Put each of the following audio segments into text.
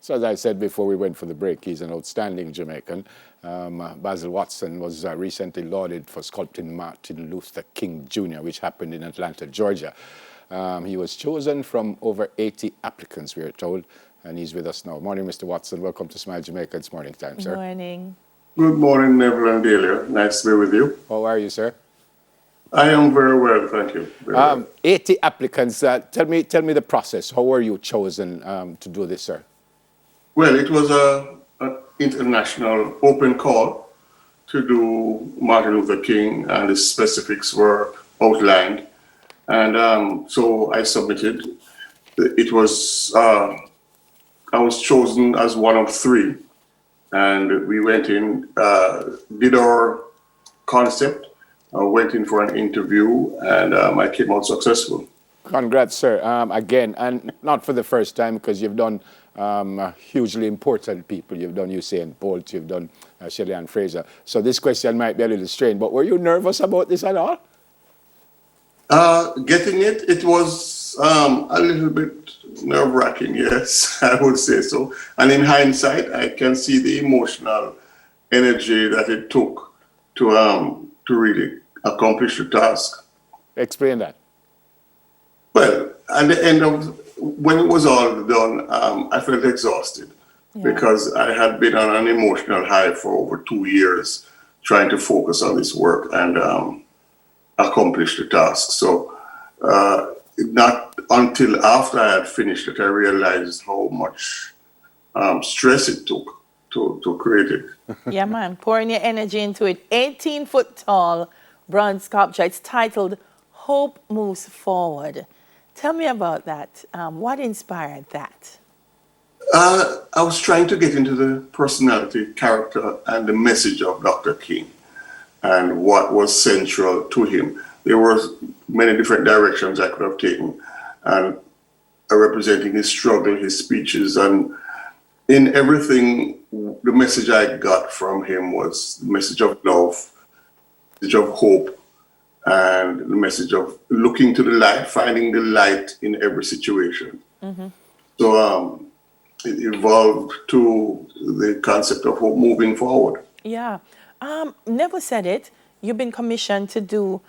So as I said before we went for the break, he's an outstanding Jamaican. Basil Watson was recently lauded for sculpting Martin Luther King Jr., which happened in Atlanta, Georgia. He was chosen from over 80 applicants, we are told, and he's with us now. Morning, Mr. Watson. Welcome to Smile Jamaica. It's morning time, sir. Morning. Good morning, Neville and Delia. Nice to be with you. How are you, sir? I am very well, thank you. Very well. 80 applicants. Tell me the process. How were you chosen to do this, sir? Well, it was an international open call to do Martin Luther King, and the specifics were outlined. And so I submitted. It was, I was chosen as one of three. And we went in, did our concept, went in for an interview, and I came out successful. Congrats, sir. Again, and not for the first time, because you've done hugely important people. You've done Usain Bolt, you've done Shelley Ann Fraser. So this question might be a little strange, but were you nervous about this at all? Getting it was a little bit nerve-wracking, yes, I would say so. And in hindsight, I can see the emotional energy that it took to really accomplish the task. Explain that. Well, at the end of, when it was all done, I felt exhausted because I had been on an emotional high for over 2 years trying to focus on this work and accomplish the task. So not until after I had finished it, I realized how much stress it took to create it. Yeah, man, pouring your energy into it. 18-foot tall bronze sculpture. It's titled Hope Moves Forward. Tell me about that. What inspired that? I was trying to get into the personality, character, and the message of Dr. King and what was central to him. There were many different directions I could have taken, and representing his struggle, his speeches, and in everything, the message I got from him was the message of love, the message of hope, and the message of looking to the light, finding the light in every situation. Mm-hmm. So it evolved to the concept of hope moving forward. Yeah. Never said it. You've been commissioned to do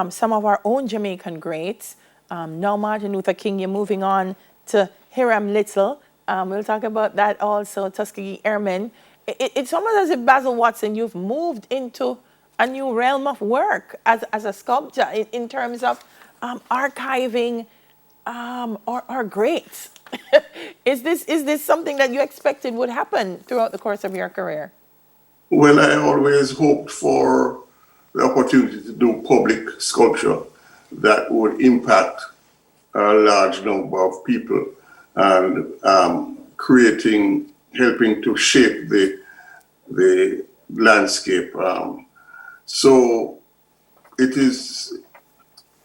some of our own Jamaican greats. Now Martin Luther King, you're moving on to Hiram Little. We'll talk about that also, Tuskegee Airmen. It's almost as if, Basil Watson, you've moved into a new realm of work as a sculptor in terms of archiving our greats. Is this something that you expected would happen throughout the course of your career? Well, I always hoped for the opportunity to do public sculpture that would impact a large number of people and helping to shape the landscape. So it is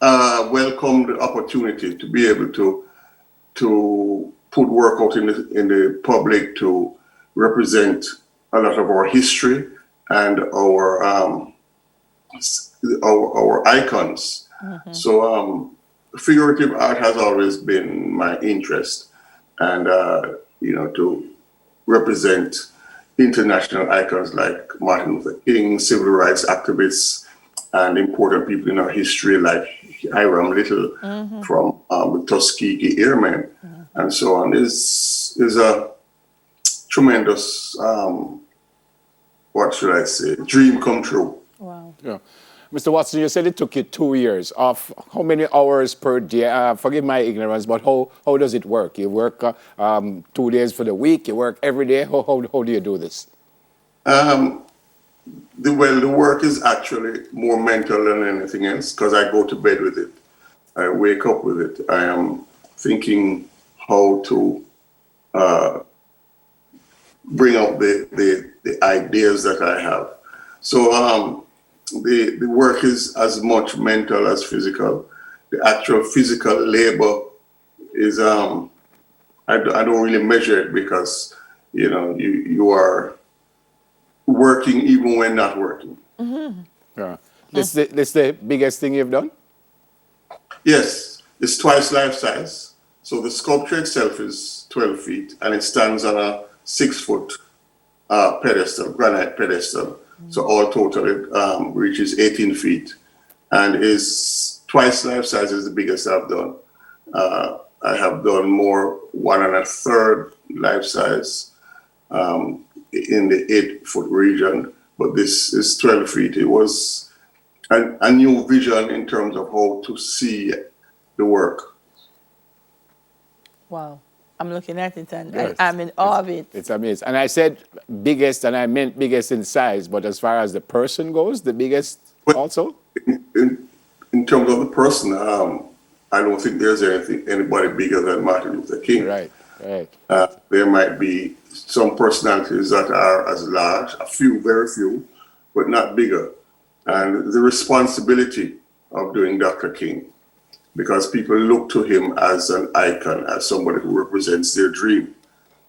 a welcomed opportunity to be able to put work out in the public to represent a lot of our history and our icons. Mm-hmm. So figurative art has always been my interest, and to represent international icons like Martin Luther King, civil rights activists, and important people in our history like Hiram Little mm-hmm. from the Tuskegee Airmen mm-hmm. and so on is a tremendous, what should I say, dream come true. Wow. Yeah. Mr. Watson, you said it took you 2 years. Of how many hours per day? Forgive my ignorance, but how does it work? You work 2 days for the week? You work every day? How do you do this? The work is actually more mental than anything else because I go to bed with it. I wake up with it. I am thinking how to bring out the ideas that I have. So the work is as much mental as physical. The actual physical labor is I don't really measure it because you are working even when not working. Mm-hmm. Yeah. This the biggest thing you've done? Yes, it's twice life size. So the sculpture itself is 12 feet, and it stands on a 6-foot pedestal, granite pedestal. So all total it reaches 18 feet and is twice life size is the biggest I've done. I have done more 1 1/3 life size in the 8-foot region, but this is 12 feet. It was a new vision in terms of how to see the work. Wow. I'm looking at it and Yes. I'm in awe of it. It's amazing. And I said biggest, and I meant biggest in size, but as far as the person goes, the biggest also? In terms of the person, I don't think there's anybody bigger than Martin Luther King. Right, right. There might be some personalities that are as large, a few, very few, but not bigger. And the responsibility of doing Dr. King, because people look to him as an icon, as somebody who represents their dream.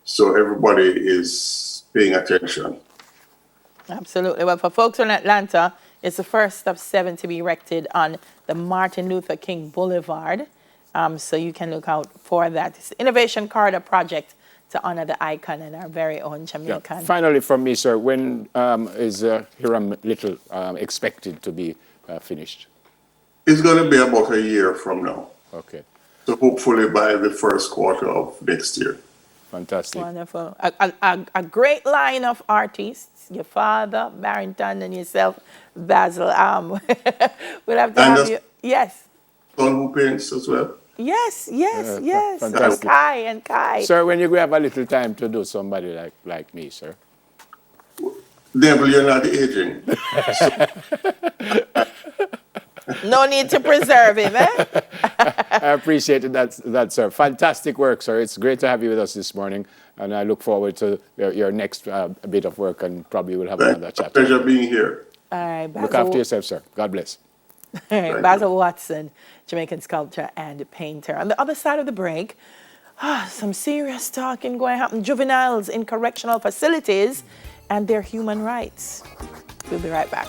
So everybody is paying attention. Absolutely. Well, for folks in Atlanta, it's the first of 7 to be erected on the Martin Luther King Boulevard. So you can look out for that. It's the Innovation Corridor project to honor the icon and our very own Jamaican. Yeah. Finally, from me, sir, when is Hiram Little expected to be finished? It's going to be about a year from now. Okay. So hopefully by the first quarter of next year. Fantastic. Wonderful. A great line of artists, your father, Barrington, and yourself, Basil. We'll have to have you. Yes. Son who paints as well. Yes. Fantastic. And Kai. Sir, when you have a little time to do somebody like me, sir? Devil, you're not aging. No need to preserve him, eh? I appreciate that, sir. Fantastic work, sir. It's great to have you with us this morning, and I look forward to your next bit of work, and probably we'll have another chat. Pleasure being here. All right, Basil. Look after yourself, sir. God bless. All right, Basil Watson, Jamaican sculptor and painter. On the other side of the break, some serious talking going to happen. Juveniles in correctional facilities and their human rights. We'll be right back.